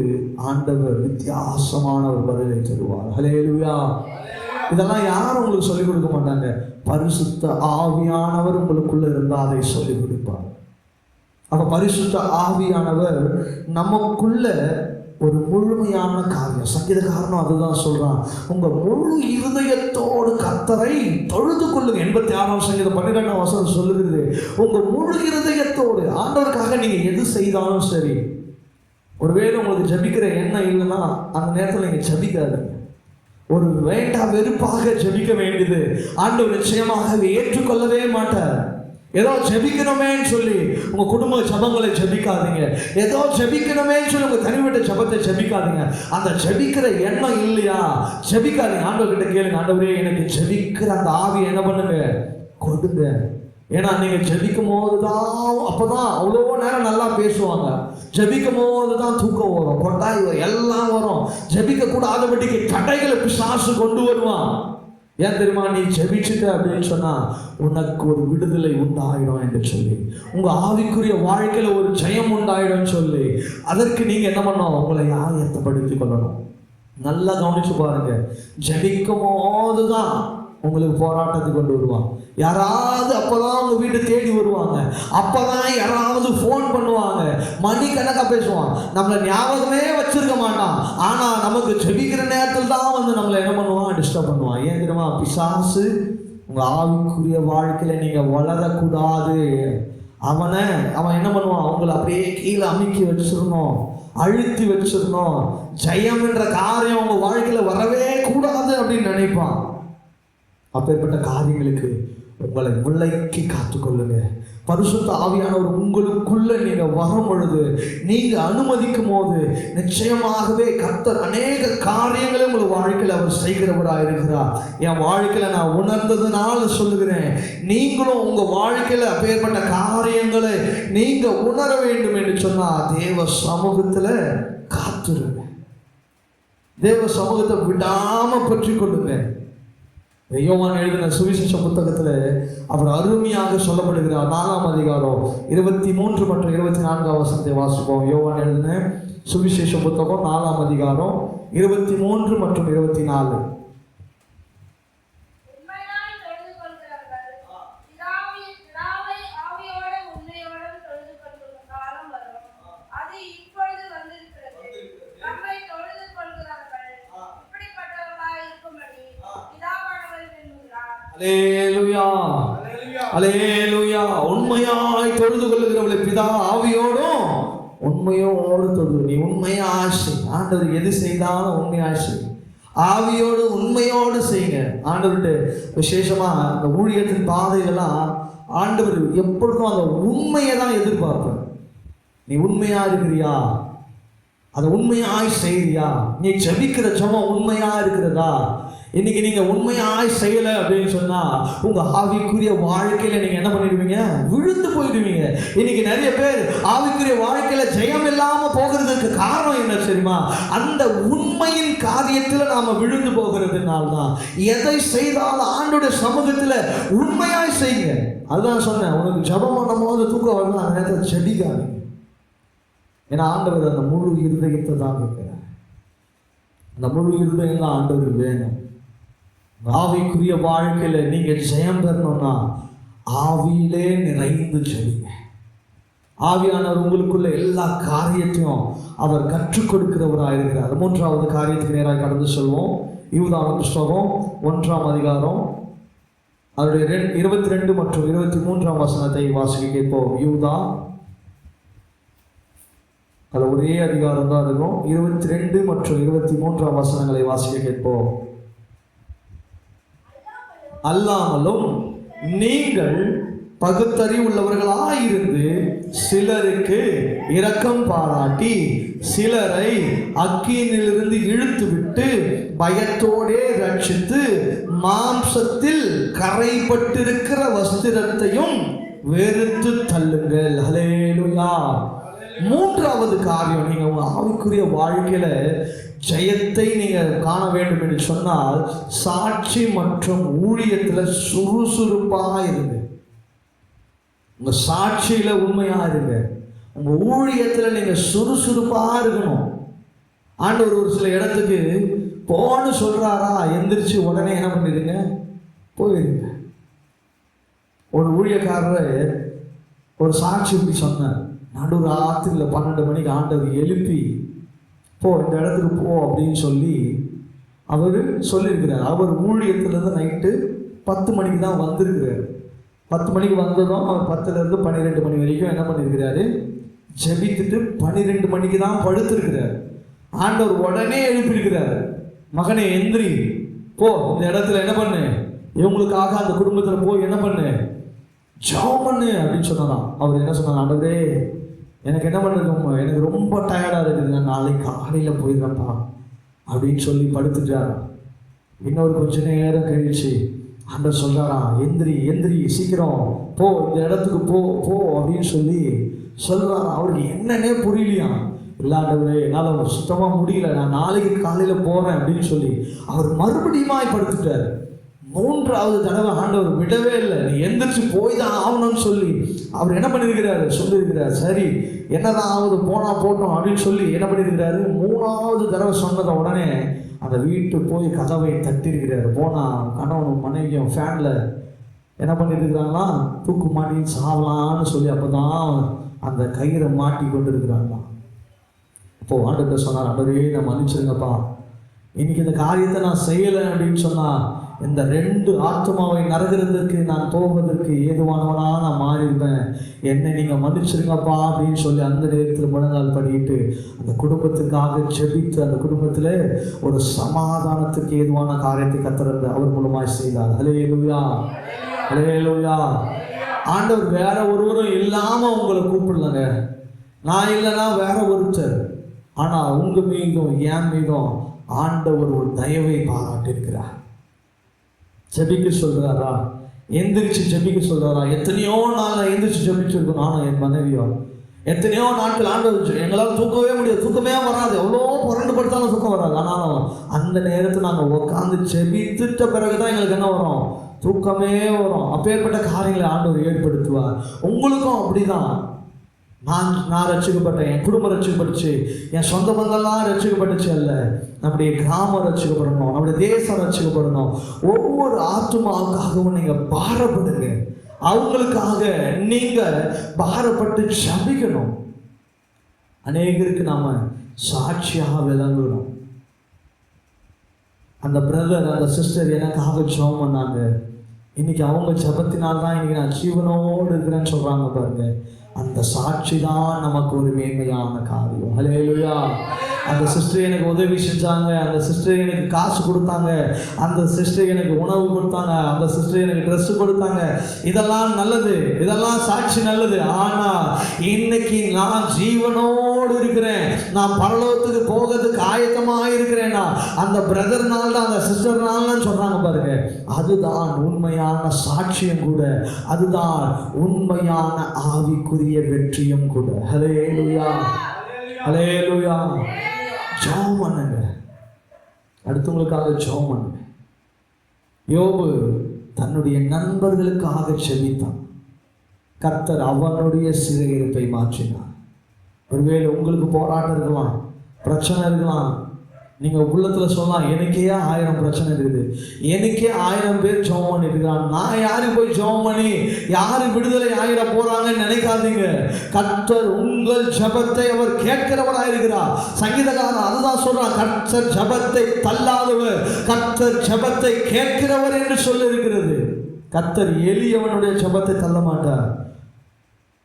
ஆண்டவர் வித்தியாசமான ஒரு பதிலை தருவார். ஹல்லேலூயா. இதெல்லாம் யாரும் உங்களுக்கு சொல்லிக் கொடுக்க மாட்டாங்க, பரிசுத்த ஆவியானவர் உங்களுக்குள்ள இருந்தால் அதை சொல்லிக் கொடுப்பார். அப்ப பரிசுத்த ஆவியானவர் நமக்குள்ள ஒரு முழுமையான காரியம். சங்கீதக்காரனும் அதுதான் சொல்றான், உங்க முழு இருதயத்தோடு கர்த்தரை தொழுது கொள்ளுங்க. 86ஆம் சங்கீதம் 12ஆம் வசனம் சொல்லுகிறது, உங்க முழு இருதயத்தோடு ஆண்டவருக்காக நீங்க எது செய்தாலும் சரி. ஒருவேளை உங்களுக்கு ஜபிக்கிற எண்ணம் இல்லைன்னா அந்த நேரத்தில் நீங்க ஜபிக்காதீங்க. ஒரு வேண்டா வெறுப்பாக ஜபிக்க வேண்டியது ஆண்டவர் நிச்சயமாக ஏற்றுக்கொள்ளவே மாட்டார். ஏதோ ஜெபிக்கணுமேன்னு சொல்லி உங்க குடும்ப ஜெபங்களை ஜெபிக்காதீங்க. ஏதோ ஜெபிக்கணுமேன்னு சொல்லி உங்க தனிப்பட்ட ஜெபத்தை ஜெபிக்காதீங்க. அந்த ஜெபிக்கிற எண்ணம் இல்லையா, ஜெபிக்காதீங்க. ஆண்டவர்கிட்ட கேளுங்க, ஆண்டவரே எனக்கு ஜெபிக்கிற அந்த ஆவியை என்ன பண்ணுங்க, கொடுங்க. ஏன்னா நீங்க ஜெபிக்கும் போது தான், அப்பதான் அவ்வளோ நேரம் நல்லா பேசுவாங்க. ஜெபிக்கும் போது தான் தூக்கம் வரும், கொட்டாய் வரும், எல்லாம் வரும். ஜெபிக்க கூடாதபடிக்கு தடைகளை பிசாசு கொண்டு வருவான். ஏன் தெரியுமா? நீ ஜெபிச்சுட்ட அப்படின்னு சொன்னா உனக்கு ஒரு விடுதலை உண்டாயிடும் என்று சொல்லி, உங்க ஆவிக்குரிய வாழ்க்கையில ஒரு ஜெயம் உண்டாயிடும் சொல்லி, அதற்கு நீங்க என்ன பண்ணணும், உங்களை ஆயத்தப்படுத்திக் கொள்ளணும். நல்லா கவனிச்சு பாருங்க. ஜெபிக்கும் போதுதான் உங்களுக்கு போராட்டத்தை கொண்டு வருவான். யாராவது அப்பதான் உங்க வீட்டை தேடி வருவாங்க, அப்பதான் யாராவது ஃபோன் பண்ணுவாங்க, மணி கணக்கா பேசுவான், நம்மளை ஞாபகமே வச்சிருக்க மாட்டான். ஆனா நமக்கு ஜெபிக்கிற நேரத்தில் தான் வந்து நம்மளை என்ன பண்ணுவான், டிஸ்டர்ப் பண்ணுவான். ஏன் தெரியுமா? பிசாசு உங்க ஆவிக்குரிய வாழ்க்கையில நீங்க வளரக்கூடாது, அவன் என்ன பண்ணுவான், அவங்களை அப்படியே கீழே அமுக்கி வச்சிடணும், அழுத்தி வச்சிடணும். ஜெயம் என்ற காரியம் உங்க வாழ்க்கையில வரவே கூடாது அப்படின்னு நினைப்பான். அப்பேற்பட்ட காரியங்களுக்கு உங்களை விலக்கி காத்துக்கொள்ளுங்க. பரிசுத்த ஆவியானவர் உங்களுக்குள்ள நீங்க வரும் பொழுது, நீங்க அனுமதிக்கும் போது நிச்சயமாகவே கர்த்தர் அநேக காரியங்களை உங்கள் வாழ்க்கையில் அவர் செய்கிறவராக இருக்கிறார். என் வாழ்க்கையில நான் உணர்ந்ததுனால சொல்லுகிறேன், நீங்களும் உங்க வாழ்க்கையில அப்பேற்பட்ட காரியங்களை நீங்க உணர வேண்டும் என்று சொன்னா தேவ சமூகத்துல காத்துருங்க. தேவ சமூகத்தை விடாம பற்றி கொள்ளுங்க. யோவான் எழுதின சுவிசேஷ புத்தகத்துல அவர் அருமையாக சொல்லப்படுகிறார். 4ஆம் அதிகாரம் 23 மற்றும் 24 வசனத்தை வாசிப்போம். யோவான் எழுதின சுவிசேஷ புத்தகம் 4ஆம் அதிகாரம் 23 மற்றும் 24. அல்லேலூயா, அல்லேலூயா. உண்மையாய் தொழுது கொள்ளுகிறவளை பிதா ஆவியோடும் உண்மையோடு தொழுது. நீ உண்மையா ஆசை, ஆண்டவர் எது செய்தாலும் உண்மையா ஆசை, ஆவியோடு உண்மையோடு செய்யுங்க. ஆண்டவர்கிட்ட விசேஷமா அந்த ஊழியத்தின் பாதையெல்லாம் ஆண்டவர் எப்பொழுதும் அந்த உண்மையை தான் எதிர்பார்ப்பார். நீ உண்மையா இருக்கிறியா, அதை உண்மையாய் செய்யறியா, நீ ஜெபிக்கிற ஜெபம் உண்மையா இருக்கிறதா? இன்னைக்கு நீங்க உண்மையாய் செய்யல அப்படின்னு சொன்னா உங்க ஆவிக்குரிய வாழ்க்கையில நீங்க என்ன பண்ணிடுவீங்க, விழுந்து போயிடுவீங்க. இன்னைக்கு நிறைய பேர் ஆவிக்குரிய வாழ்க்கையில ஜெயம் இல்லாம போகிறதுக்கு காரணம் என்ன தெரியுமா? அந்த உண்மையின் காரியத்துல நாம விழுந்து போகிறதுனால்தான். எதை செய்தாலும் ஆண்டோட சமூகத்துல உண்மையாய் செய்யுங்க. அதுதான் சொன்னேன், உனக்கு ஜெபம் பண்ணும் போது தூக்கம் வரணும், அந்த நேரத்தில் செடிக்காதீங்க. ஏன்னா ஆண்டவர் அந்த முழு இருதயத்தை தான் இருக்கிறார். அந்த முழு இருதயம் தான் ஆண்டவர் வேணும். ஆவிக்குரிய வாழ்க்கையில நீங்க ஜெயம் பெறணும்னா ஆவியிலே நிறைந்து செல்லுங்க. ஆவியானவர் உங்களுக்குள்ள எல்லா காரியத்தையும் அவர் கற்றுக் கொடுக்கிறவராக இருக்கிறார். 3வது காரியத்துக்கு நேராக கடந்து சொல்வோம். யூதாவின் புஸ்தகம் 1ஆம் அதிகாரம் அதனுடைய 22 மற்றும் 23 வசனத்தை வாசிக்க கேட்போம். யூதா, அது ஒரே அதிகாரம் தான் இருக்கும். 22 மற்றும் 23 வசனங்களை வாசிக்க கேட்போம். அல்லாமலும் நீங்கள் பகுத்தறிவுள்ளவர்களாயிருந்து சிலருக்கு இரக்கம் பாராட்டி சிலரை அக்கினிலிருந்து இழுத்துவிட்டு பயத்தோடே ரட்சித்து மாம்சத்தில் கரைப்பட்டிருக்கிற வஸ்திரத்தையும் வெறுத்து தள்ளுங்கள். ஹல்லேலூயா. 3வது காரியம், நீங்க உங்க ஆவிக்குரிய வாழ்க்கையில ஜெயத்தை நீங்க காண வேண்டும் என்று சொன்னால் சாட்சி மற்றும் ஊழியத்துல சுறுசுறுப்பா இருங்க. உங்க சாட்சியில உண்மையா இருங்க, உங்க ஊழியத்துல நீங்க சுறுசுறுப்பா இருக்கணும். ஆண்டவர் ஒரு சில இடத்துக்கு போன்னு சொல்றாரா, எந்திரிச்சு உடனே என்ன பண்ணிடுங்க, போயிருங்க. ஒரு ஊழியக்காரர் ஒரு சாட்சி இப்படி சொன்னார். நடு ராத்திரியில் 12 மணிக்கு ஆண்டவர் எழுப்பி போ, இந்த இடத்துக்கு போ அப்படின்னு சொல்லி அவர் சொல்லியிருக்கிறார். அவர் ஊழியத்துலேருந்து நைட்டு 10 மணிக்கு தான் வந்திருக்கிறார். 10 மணிக்கு வந்ததும் அவர் 10லேருந்து 12 மணி வரைக்கும் என்ன பண்ணியிருக்கிறாரு, ஜெபித்துட்டு 12 மணிக்கு தான் படுத்திருக்கிறார். ஆண்டவர் உடனே எழுப்பியிருக்கிறார், மகனே எந்திரி, போ, இந்த இடத்துல என்ன பண்ணு, இவங்களுக்காக அந்த குடும்பத்தில் போய் என்ன பண்ணு, ஜெபம் பண்ணு அப்படின்னு சொன்னாராம். அவர் என்ன சொன்னார், ஆண்டவரே எனக்கு என்ன பண்ணுறது, எனக்கு ரொம்ப டயர்டாக இருக்குது, நான் நாளைக்கு காலையில் போயிடுறேன்ப்பா அப்படின்னு சொல்லி படுத்துட்டார். இன்னொரு கொஞ்ச நேரம் கழிச்சு ஆண்டவர் சொல்கிறாராம், எந்திரி எந்திரி சீக்கிரம் போ, இந்த இடத்துக்கு போ போ அப்படின்னு சொல்லி சொல்கிறாராம். அவருக்கு என்னன்னே புரியலையா. இல்லாண்டவரே என்னால் சுத்தமாக முடியல, நான் நாளைக்கு காலையில் போகிறேன் அப்படின்னு சொல்லி அவர் மறுபடியும் படுத்துட்டார். 3வது தடவை ஆண்டவர் விடவே இல்லை, நீ எந்திரிச்சு போய் தான் ஆகணும்னு சொல்லி அவர் என்ன பண்ணியிருக்கிறாரு, சொல்லியிருக்கிறார். சரி என்னதான் ஆகுது, போனால் போட்டோம் அப்படின்னு சொல்லி என்ன பண்ணியிருக்கிறாரு. 3வது தடவை சொன்னதை உடனே அந்த வீட்டு போய் கதவை தட்டியிருக்கிறாரு. போனால் கணவனும் மனைவியும் ஃபேனில் என்ன பண்ணியிருக்கிறாங்களா, தூக்கு மாட்டி சாவலான்னு சொல்லி அப்போ தான் அந்த கயிறை மாட்டி கொண்டு இருக்கிறாங்களாம். அப்போது ஆண்டவர்கிட்ட சொன்னார், ஆண்டவரே நான் மன்னிச்சிருங்கப்பா, இன்னைக்கு இந்த காரியத்தை நான் செய்யலை அப்படின்னு சொன்னால் இந்த 2 ஆத்மாவை நரகிறதுக்கு நான் போவதற்கு ஏதுவானவனாக நான் மாறியிருப்பேன், என்னை நீங்கள் மன்னிச்சிருங்கப்பா அப்படின்னு சொல்லி அந்த நேரத்தில் முழங்கால் படிட்டு அந்த குடும்பத்துக்காக ஜெபித்து அந்த குடும்பத்தில் ஒரு சமாதானத்துக்கு ஏதுவான காரியத்தை கர்த்தர் அவர் மூலமாக செய்தார். ஹல்லேலூயா, ஹல்லேலூயா. ஆண்டவர் வேற ஒருவரும் இல்லாமல் உங்களை கூப்பிடலங்க, நான் இல்லைன்னா வேற ஒருத்தர். ஆனால் உங்கள் மீதும் என் மீதும் ஆண்டவர் ஒரு தயவை பாராட்டியிருக்கிறார். ஜெபிக்க சொல்கிறாரா, எந்திரிச்சு ஜெபிக்க சொல்கிறாரா. எத்தனையோ நாள் எந்திரிச்சு ஜெபிச்சிருக்கோம் நானும் என் மனைவியோ. எத்தனையோ நாட்கள் ஆண்டவர் எங்களால் தூக்கவே முடியாது, தூக்கமே வராது, எவ்வளோ புரண்டு படுத்தாலும் தூக்கம் வராது. ஆனாலும் அந்த நேரத்தில் நாங்கள் உட்காந்து ஜெபித்துட்ட பிறகு தான் எங்களுக்கு என்ன வரும், தூக்கமே வரும். அப்பேற்பட்ட காரியங்களை ஆண்டவர் ஏற்படுத்துவார். உங்களுக்கும் அப்படிதான். நான் ரட்சிக்கப்பட்டேன், என் குடும்பம் ரட்சிக்கப்பட்டுச்சு, என் சொந்த பந்தெல்லாம் ரட்சிக்கப்பட்டுச்சு அல்ல, நம்முடைய கிராமம் ரட்சிக்கப்படணும், நம்முடைய தேசம் ரட்சிக்கப்படணும். ஒவ்வொரு ஆத்துமாவுக்காகவும் நீங்கள் பாரப்படுங்க, அவங்களுக்காக நீங்கள் பாரப்பட்டு ஜெபிக்கணும். அநேகருக்கு நாம் சாட்சியாக விளங்கணும். அந்த பிரதர் அந்த சிஸ்டர் எனக்காக ஜெபம் பண்ணாங்க, இன்னைக்கு அவங்க ஜெபத்தினால்தான் இன்னைக்கு நான் ஜீவனோடு இருக்கிறேன்னு சொல்கிறாங்க பாருங்க. அந்த சாட்சி தான் நமக்கு ஒரு மேன்மையான காரியம். ஹல்லேலூயா. அந்த சிஸ்டர் எனக்கு உதவி செஞ்சாங்க, அந்த சிஸ்டர் எனக்கு காசு கொடுத்தாங்க, அந்த சிஸ்டர் எனக்கு உணவு கொடுத்தாங்க, அந்த சிஸ்டர் எனக்கு ட்ரெஸ்ஸு கொடுத்தாங்க, இதெல்லாம் நல்லது, இதெல்லாம் சாட்சி நல்லது. ஆனால் இன்னைக்கு நான் ஜீவனோடு இருக்கிறேன், நான் பரலோகத்துக்கு போகிறதுக்கு ஆயத்தமாக இருக்கிறேன்னா அந்த பிரதர்னால தான், அந்த சிஸ்டர்னாலன்னு சொல்கிறாங்க பாருங்க. அதுதான் உண்மையான சாட்சியம் கூட, அதுதான் உண்மையான ஆவிக்குரிய வெற்றியும் கூட. ஹல்லேலூயா, ஹல்லேலூயா. ஜெபம் பண்ணுங்க, அடுத்தவங்களுக்காக ஜெபம் பண்ணுங்க. யோபு தன்னுடைய நண்பர்களுக்காக ஜெபித்தான், கர்த்தர் அவனுடைய சிறையிருப்பை மாற்றினார். ஒருவேளை உங்களுக்கு போராட்டம் இருக்கலாம், பிரச்சனை இருக்கலாம், நீங்கள் உள்ளத்தில் சொல்லலாம், எனக்கே 1000 பிரச்சனை இருக்குது, எனக்கே 1000 பேர் ஜெபம் பண்ணிட்டு இருக்காங்க, நான் யாரும் போய் ஜெபம் பண்ணி யாரு விடுதலை ஆகிட போறாங்கன்னு நினைக்காதீங்க. கர்த்தர் உங்கள் ஜெபத்தை அவர் கேட்கிறவராயிருக்கிறார். சங்கீதக்காரன் அதுதான் சொல்றான், கர்த்தர் ஜெபத்தை தள்ளாதவர், கர்த்தர் ஜெபத்தை கேட்கிறவர் என்று சொல்லி இருக்கிறது. கர்த்தர் எளியவனுடைய ஜெபத்தை தள்ள மாட்டார்,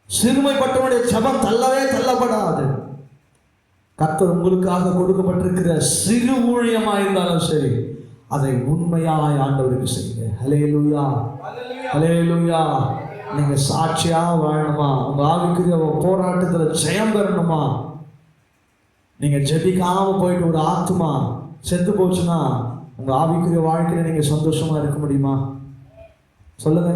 சிறுமைப்பட்டவனுடைய ஜெபம் தள்ளவே தள்ளப்படாது. கர்த்தர் உங்களுக்காக கொடுக்கப்பட்டிருக்கிற சிறு ஊழியமாக இருந்தாலும் சரி, அதை உண்மையாய் ஆண்டவருக்கு செய்யுங்க. ஹல்லேலூயா, ஹல்லேலூயா. நீங்க சாட்சியா வாழணுமா, உங்க ஆவிக்குரிய போராட்டத்தில் ஜெயம் பெறணுமா, நீங்க ஜெபிக்காம போயிட்டு ஒரு ஆத்துமா செத்து போச்சுன்னா உங்க ஆவிக்குரிய வாழ்க்கையில நீங்க சந்தோஷமா இருக்க முடியுமா? சொல்லுங்க.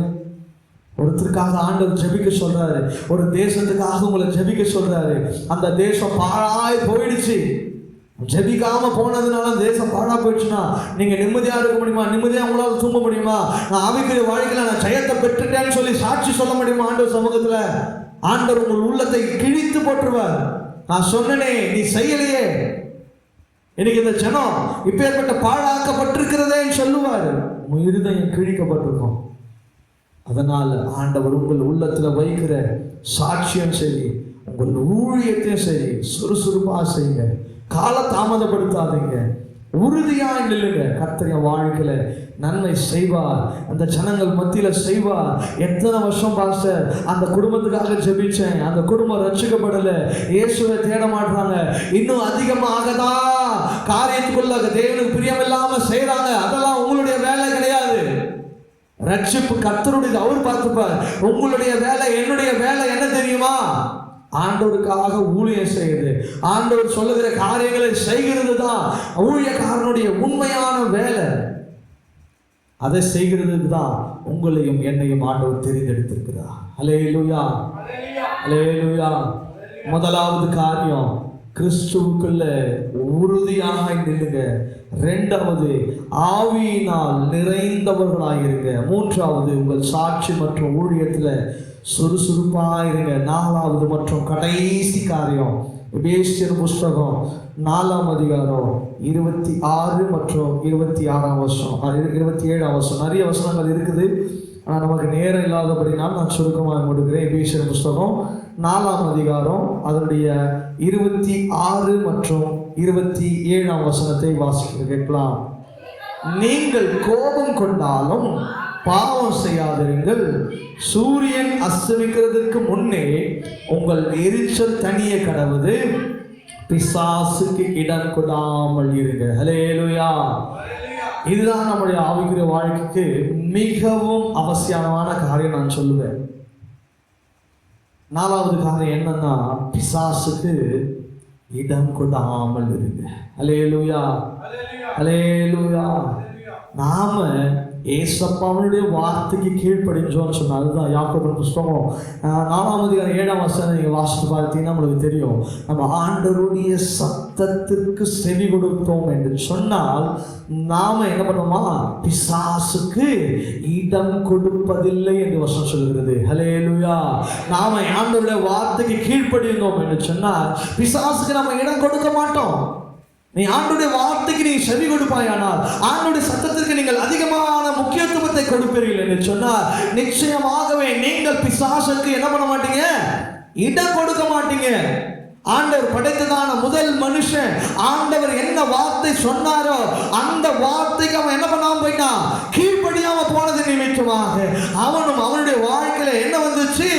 ஒருத்தருக்காக ஆண்டவர் ஜெபிக்க சொல்றாரு, ஒரு தேசத்துக்காக உங்களை ஜெபிக்க சொல்றாரு. அந்த தேசம் பாழாய் போயிடுச்சு, ஜெபிக்காம போனதுனால தேசம் பாழா போயிடுச்சுன்னா நீங்க நிம்மதியா இருக்க முடியுமா? நிம்மதியா உங்களால தூங்க முடியுமா? நான் ஆவிக்குரிய வாழ்க்கையில நான் ஜெயத்தை பெற்றுட்டேன்னு சொல்லி சாட்சி சொல்ல முடியுமா ஆண்டவர் சமூகத்துல? ஆண்டவர் உங்கள் உள்ளத்தை கிழித்து போட்டுருவார். நான் சொன்னனே நீ செய்யலையே, இன்னைக்கு இந்த ஜனம் இப்பேற்பட்ட பாழாக்கப்பட்டிருக்கிறதே சொல்லுவார். உங்க இருதயம் கிழிக்கப்பட்டிருக்கும். அதனால் ஆண்டவர் உங்கள் உள்ளத்தில் வைக்கிற சாட்சியம் சரி, உங்கள் ஊழியத்தையும் சரி சுறுசுறுப்பாக செய்யுங்க, கால தாமதப்படுத்தாதீங்க, உறுதியாக நில்லுங்க. கர்த்தர் வாழ்க்கையில நன்மை செய்வார், அந்த ஜனங்கள் மத்தியில் செய்வார். எத்தனை வருஷம் பாஸ்டர் அந்த குடும்பத்துக்காக ஜெபிச்சேன், அந்த குடும்பம் ரட்சிக்கப்படலை, இயேசுவை தேட மாட்டாங்க, இன்னும் அதிகமாகதான் காரியத்துக்குள்ள தேவனுக்கு பிரியமில்லாம செய்யறாங்க. அதெல்லாம் உங்களுடைய வேலை கிடையாது. ரட்சிப்பு கர்த்தருடையது, அவர் பார்த்துப்பார். உங்களுடைய வேலை, என்னுடைய வேலை என்ன தெரியுமா? ஆண்டவருக்காக ஊழியம் செய்யுது, ஆண்டவர் சொல்லுகிற காரியங்களை செய்கிறது தான் ஊழியக்காரனுடைய உண்மையான வேலை. அதை செய்கிறதுக்கு தான் உங்களையும் என்னையும் ஆண்டவர் தெரிந்தெடுத்திருக்கிறார். அல்லேலூயா, அல்லேலூயா. முதலாவது காரியம், கிறிஸ்துவுக்குள்ள உறுதியாக நில்லுங்க. இரண்டாவது, ஆவியினால் நிறைந்தவர்களாயிருங்க. மூன்றாவது, உங்கள் சாட்சி மற்றும் ஊழியத்தில் சுறுசுறுப்பாயிருங்க. நாலாவது மற்றும் கடைசி காரியம், எபேசியர் புஸ்தகம் 4ஆம் அதிகாரம் 26 மற்றும் 26ஆம் வசனம், 27ஆம் வசனம். நிறைய வசனங்கள் இருக்குது, ஆனால் நமக்கு நேரம் இல்லாதபடினால் நான் சுருக்கமாக முடிக்கிறேன். எபேசியர் புஸ்தகம் 4ஆம் அதிகாரம் அதனுடைய 26 மற்றும் 27ஆம் வசனத்தை வாசிக்க கேட்கலாம். நீங்கள் கோபம் கொண்டாலும் பாவம் செய்யாதிருங்கள். சூரியன் அஸ்தமிக்கிறதுக்கு முன்னே உங்கள் எரிச்சல் தனிய கடவுது. பிசாசுக்கு இடம் கொடாமல் இருங்க. ஹல்லேலூயா. இதுதான் நம்முடைய ஆவிக்குரிய வாழ்க்கைக்கு மிகவும் அவசியமான காரியம் நான் சொல்லுவேன். நாலாவது காரியம் என்னன்னா, பிசாசுக்கு இடம் கொடாமல் இருங்க. ஹல்லேலூயா, ஹல்லேலூயா. நாம ஏசப்பாவுடைய வார்த்தைக்கு கீழ்ப்படிஞ்சோன்னு சொன்னால், அதுதான் யாக்கோபின் புஸ்தகம் 4ஆம் அதிகாரம் 7ஆம் வசனம் நீங்கள் வாசித்து பார்த்தீங்கன்னா உங்களுக்கு தெரியும். நம்ம ஆண்டவருடைய சத்தத்திற்கு செவி கொடுத்தோம் என்று சொன்னால் நாம என்ன பண்ணுவோமா? பிசாசுக்கு இடம் கொடுப்பதில்லை என்று வசனம் சொல்கிறது. ஹல்லேலூயா. நாம ஆண்டவருடைய வார்த்தைக்கு கீழ்ப்படிந்தோம் என்று சொன்னால் பிசாசுக்கு நம்ம இடம் கொடுக்க மாட்டோம். நீ ஆண்டவருடைய வார்த்தைக்கு நீ செவி கொடுப்பாயானால், ஆண்டவருடைய சத்தத்திற்கு நீங்கள் அதிகமான முக்கியத்துவத்தை கொடுப்பீர்கள் என்று சொன்னால், நிச்சயமாகவே நீங்கள் பிசாசுக்கு என்ன பண்ண மாட்டீங்க? இடம் கொடுக்க மாட்டீங்க. ஆண்டவர் படைத்ததான முதல் மனுஷன், ஆண்டவர் என்ன வார்த்தை சொன்னாரோ அந்த வார்த்தைக்கு அவன் என்ன பண்ணாம போயிட்டான்? கீழ்ப்படியாம போனது நிமித்தமாக அவனும் அவனுடைய வாழ்க்கையில என்ன வந்துச்சு?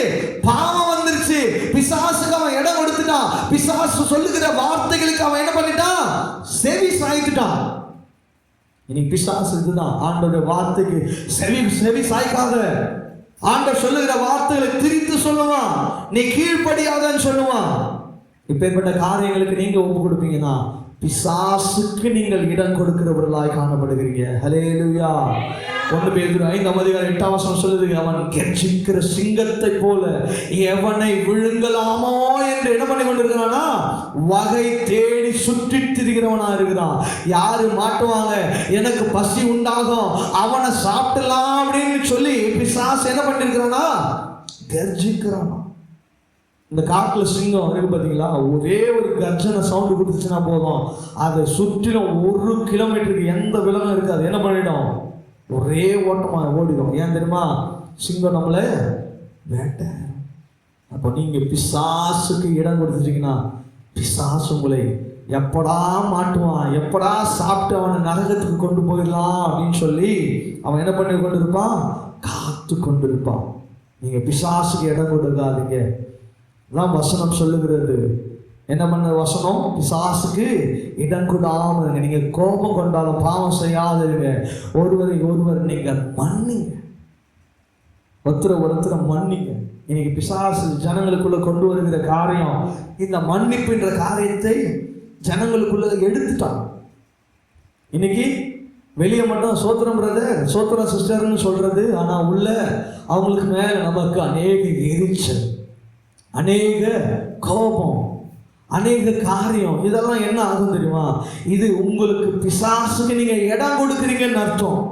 பாவம் வந்துருச்சு. பிசாசுக்கு அவன் இடம் கொடுத்துட்டான். பிசாசு சொல்லுகிற வார்த்தைகளுக்கு அவன் என்ன பண்ணிட்டான்? செவி சாய்த்துட்டான். இன்னைக்கு பிசாசு இதுதான், ஆண்டவருடைய வார்த்தைக்கு செவி சாய்க்காத, ஆண்டவர் சொல்லுகிற வார்த்தைகளை திரித்து சொல்லுவான், நீ கீழ்ப்படியாதன்னு சொல்லுவான். இப்பேற்பட்ட காரியங்களுக்கு நீங்க ஒப்பு கொடுப்பீங்கன்னா பிசாசுக்கு நீங்கள் இடம் கொடுக்கிறவர்களாய் காணப்படுகிறீங்க. ஹல்லேலூயா. 1 பேதுரு 5ஆம் அதிகாரம் 8ஆம் வசனம் சொல்லுது, அவன் கெர்ச்சிக்கிற சிங்கத்தை போல எவனை விழுங்கலாமோ என்று என்ன பண்ணி கொண்டிருக்கிறானா? வகை தேடி சுற்றி திரிகிறவனா இருக்கிறான். யாரு மாட்டுவாங்க, எனக்கு பசி உண்டாகும், அவனை சாப்பிடலாம் அப்படின்னு சொல்லி பிசாசு என்ன பண்ணிருக்கிறானா? கெர்ச்சிக்கிறானா. இந்த காட்டில் சிங்கம் இருக்கு பார்த்தீங்களா, ஒரே ஒரு கர்ஜனை சவுண்டு கொடுத்துச்சுன்னா போதும், அதை சுற்றிலும் 1 கிலோமீட்டருக்கு எந்த விலங்கும் இருக்காது, என்ன பண்ணிடும்? ஒரே ஓட்டமாக ஓடிடும். ஏன் தெரியுமா? சிங்கம் நம்மளை வேட்டை. அப்போ நீங்கள் பிசாசுக்கு இடம் கொடுத்துட்டீங்கன்னா பிசாசு உங்களை எப்படா மாட்டுவான், எப்படா சாப்பிட்டு அவனை நரகத்துக்கு கொண்டு போயிடலாம் அப்படின்னு சொல்லி அவன் என்ன பண்ணி கொண்டு இருப்பான்? காத்து கொண்டு இருப்பான். நீங்கள் பிசாசுக்கு இடம் கொடுக்காதீங்க. தான் வசனம் சொல்லுகிறது. என்ன பண்ண வசனம்? பிசாசுக்கு இடம் கொடாமல் நீங்க கோபம் கொண்டாலும் பாவம் செய்யாதீங்க. ஒருவரை ஒருவர் நீங்க மன்னிங்க, ஒருத்தரை மன்னிங்க. இன்னைக்கு பிசாசு ஜனங்களுக்குள்ள கொண்டு வருகிற காரியம், இந்த மன்னிப்புன்ற காரியத்தை ஜனங்களுக்குள்ள எடுத்துட்டான். இன்னைக்கு வெளியே மட்டும் சோத்திரம் பிரதர், சோத்திரம் சிஸ்டர்னு சொல்றது, ஆனா உள்ள அவங்களுக்கு மேல நமக்கு அநேக எரிச்சல், அநேக கோபம், அநேக காரியம். இதெல்லாம் என்ன ஆகும் தெரியுமா? இது உங்களுக்கு பிசாசுக்கு நீங்க இடம் கொடுக்குறீங்கன்னு அர்த்தம்.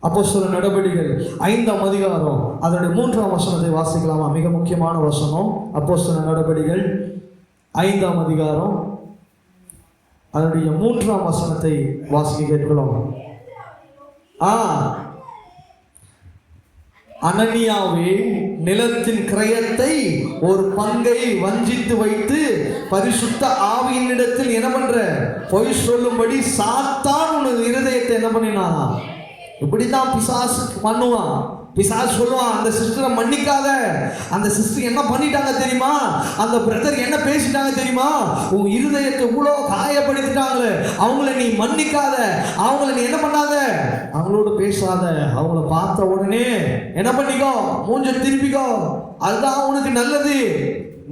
அப்போஸ்தலர் நடபடிகள் 5ஆம் அதிகாரம் அதனுடைய 3ஆம் வசனத்தை வாசிக்கலாமா? மிக முக்கியமான வசனம். அப்போஸ்தலர் நடபடிகள் 5ஆம் அதிகாரம் அதனுடைய 3ஆம் வசனத்தை வாசிக்க கேட்கலாம். அனனியாவே நிலத்தின் கிரயத்தை ஒரு பங்கை வஞ்சித்து வைத்து பரிசுத்த ஆவியினிடத்தில் என்ன பண்ற? பொய் சொல்லும்படி சாத்தான் உனது இருதயத்தை என்ன பண்ணினானா? இப்படித்தான் பிசாசு பண்ணுவான். பிசாசு சொல்லுவான், அந்த சிஸ்டரை மன்னிக்காத. அந்த சிஸ்டர் என்ன பண்ணிட்டாங்க தெரியுமா, அந்த பிரதர் என்ன பேசிட்டாங்க தெரியுமா, உன் இருதயத்தை இவ்வளோ காயப்படுத்திட்டாங்களே, அவங்கள நீ மன்னிக்காத, அவங்கள நீ என்ன பண்ணாத, அவங்களோட பேசாத, அவங்கள பார்த்த உடனே என்ன பண்ணிக்கோ, மூஞ்ச திருப்பிக்கோ, அதுதான் உனக்கு நல்லது.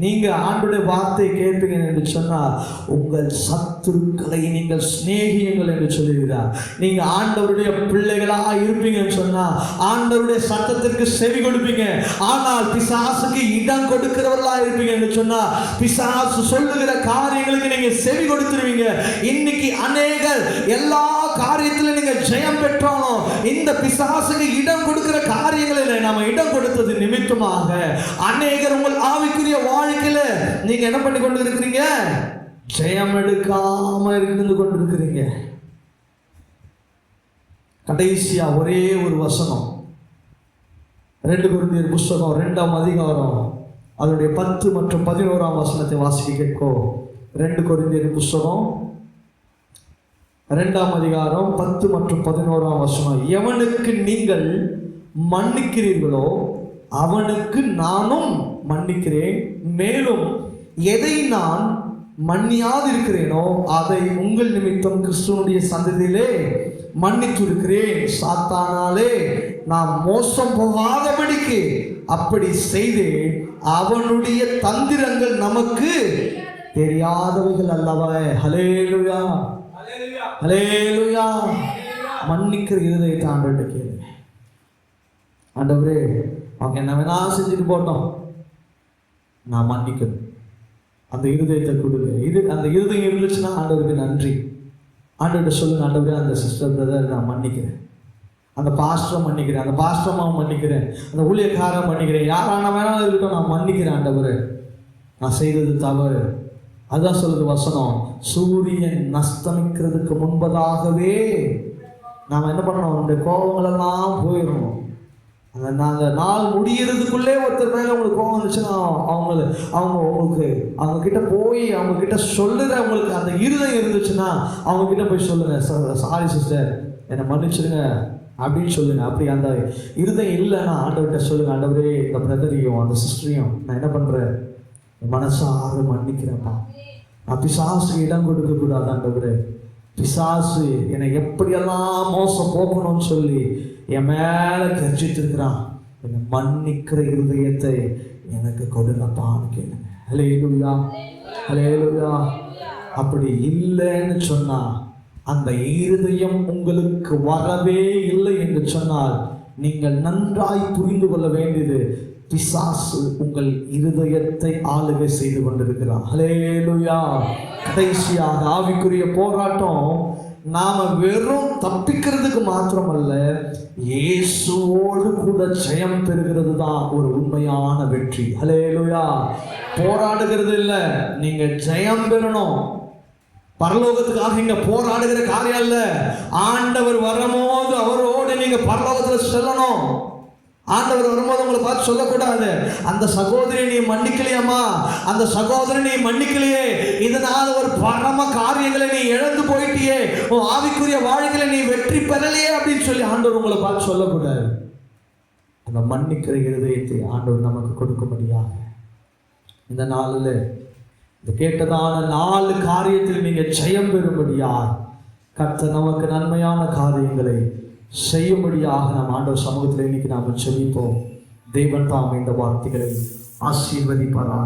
நீங்க ஆண்டவருடைய வார்த்தை கேட்பீங்க என்று சொன்னால் உங்கள் சத்துருக்களை நீங்கள் சிநேகியுங்கள் என்று சொல்லுகிறார். நீங்க ஆண்டவருடைய பிள்ளைகளாக இருப்பீங்கன்னு சொன்னா ஆண்டவருடைய சத்தத்திற்கு செவி கொடுப்பீங்க. ஆனால் பிசாசுக்கு இடம் கொடுக்கிறவர்களா இருப்பீங்க என்று சொன்னா பிசாசு சொல்லுகிற காரியங்களுக்கு நீங்க செவி கொடுத்துருவீங்க. இன்னைக்கு அநேகர் எல்லா காரியத்திலும் நீங்க ஜெயம் பெற்றாலும் இந்த பிசாசுக்கு இடம் கொடுக்கிற காரியங்களில் நாம இடம் கொடுத்தது நிமித்தமாக அநேகர் உங்கள் ஆவிக்குரிய வாழ்க்கையில நீங்க என்ன பண்ணி கொண்டு இருக்கிறீங்க, ஜெயம் எடுக்காம இருந்து கொண்டிருக்கிறீங்க. கடைசியா ஒரே ஒரு வசனம், 2 கொரிந்தியர் புத்தகம் 2ஆம் அதிகாரம் அதனுடைய 10 மற்றும் 11ஆம் வசனத்தை வாசிக்க கேட்கும். 2 கொரிந்தியர் புத்தகம் 2ஆம் அதிகாரம் 10 மற்றும் 11ஆம் வசனம். எவனுக்கு நீங்கள் மன்னிக்கிறீர்களோ அவனுக்கு நானும் மன்னிக்கிறேன், மேலும் எதை நான் மன்னியாதிருக்கிறேனோ அதை உங்கள் நிமித்தம் கிறிஸ்துவனுடைய சந்ததியிலே மன்னித்திருக்கிறேன். சாத்தானாலே நாம் மோசம் போகாதபடிக்கு அப்படி செய்து அவனுடைய தந்திரங்கள் நமக்கு தெரியாதவைகள் அல்லவா. ஹல்லேலூயா, ஹல்லேலூயா. மன்னிக்கிற இருதயத்தை ஆண்டவர்கிட்ட கேளுங்க. ஆண்டவரே, அவங்க என்ன வேணா செஞ்சுட்டு போட்டோம், நான் மன்னிக்கணும். அந்த இருதயத்தை கொடுங்க. அந்த இருதயம் இருந்துச்சுன்னா ஆண்டவருக்கு நன்றி. ஆண்டவர்கிட்ட சொல்லுங்க, ஆண்டவரே அந்த சிஸ்டர் பிரதர் நான் மன்னிக்கிறேன், அந்த பாஸ்டரை மன்னிக்கிறேன், அந்த பாஸ்டர்மாவை மன்னிக்கிறேன், அந்த ஊழியக்காரன் மன்னிக்கிறேன், யாரான வேணாலும் இருக்கட்டும் நான் மன்னிக்கிறேன். ஆண்டவரே, நான் செய்தது தவறு. அதான் சொல்லுது வசனம், சூரியன் நஸ்தமிக்கிறதுக்கு முன்பதாகவே நாம் என்ன பண்ணணும், அவனுடைய கோபங்களெல்லாம் போயிடணும். அந்த நாள் முடியறதுக்குள்ளே ஒருத்தர் மேலே உங்களுக்கு கோபம் வந்துச்சுன்னா அவங்க கிட்ட போய் அவங்க கிட்ட சொல்லுற உங்களுக்கு அந்த இருதயம் இருந்துச்சுன்னா அவங்க கிட்ட போய் சொல்லுங்க, சாரி சிஸ்டர் என்னை மன்னிச்சிடுங்க அப்படின்னு சொல்லுங்க. அப்படி அந்த இருதயம் இல்லைன்னா ஆண்டவர்கிட்ட சொல்லுங்க, ஆண்டவரே இந்த பிரதரையும் அந்த சிஸ்டரையும் நான் என்ன பண்றேன், மனசார மன்னிக்கிறேன்ப்பா. நான் பிசாசுக்கு இடம் கொடுக்க கூடாது ஆண்டவரே. பிசாசு என்னை எப்படியெல்லாம் மோசம் போக்கணும்னு சொல்லி என் மேல கர்ஜித்திருக்கிறான், என்னை மன்னிக்கிற இருதயத்தை எனக்கு கொடுங்கப்பான்னு கேளுங்க. ஹல்லேலூயா, ஹல்லேலூயா. அப்படி இல்லைன்னு சொன்னா, அந்த இருதயம் உங்களுக்கு வரவே இல்லை என்று சொன்னால் நீங்கள் நன்றாய் புரிந்து கொள்ள வேண்டியது, பிசாசு உங்கள் இருதயத்தை ஆளுகை செய்து கொண்டிருக்கிறான். ஹல்லேலூயா. கடைசியாக ஆவிக்குரிய போராட்டம் நாம வெறும் தப்பிக்கிறதுக்கு மாத்திரமல்ல, இயேசுவோடு கூட ஜெயம் பெறுகிறது தான் ஒரு உண்மையான வெற்றி. ஹல்லேலூயா. போராடுகிறது இல்லை, நீங்க ஜெயம் பெறணும். பரலோகத்துக்காக இங்க போராடுகிற காரியம் இல்ல. ஆண்டவர் வரும்போது அவரோடு நீங்க பரலோகத்துல செல்லணும். ஆண்டவர் வரும்போது உங்களை பார்த்து சொல்லக்கூடாது, அந்த சகோதரி நீ மன்னிக்கலையாமா, அந்த சகோதரி நீ மன்னிக்கலையே, இதனால ஒரு பரம காரியங்களை நீ இழந்து போயிட்டியே, உன் ஆவிக்குரிய வாழ்க்கையில நீ வெற்றி பெறலையே அப்படின்னு சொல்லி ஆண்டவர் உங்களை பார்த்து சொல்லக்கூடாது. அந்த மன்னிக்கிற இருதயத்தை ஆண்டவர் நமக்கு கொடுக்கும்படியாக இந்த நாளில் இந்த கேட்டதான 4 காரியத்தில் நீங்க ஜெயம் பெறும்படியாக கர்த்தர் நமக்கு நன்மையான காரியங்களை செய்யும்படியாக நாம் ஆண்டவர் சமூகத்தில் இன்னைக்கு நாம் செபிப்போம். தேவன் தாம் இந்த வார்த்தைகளை ஆசீர்வதிப்பாராக.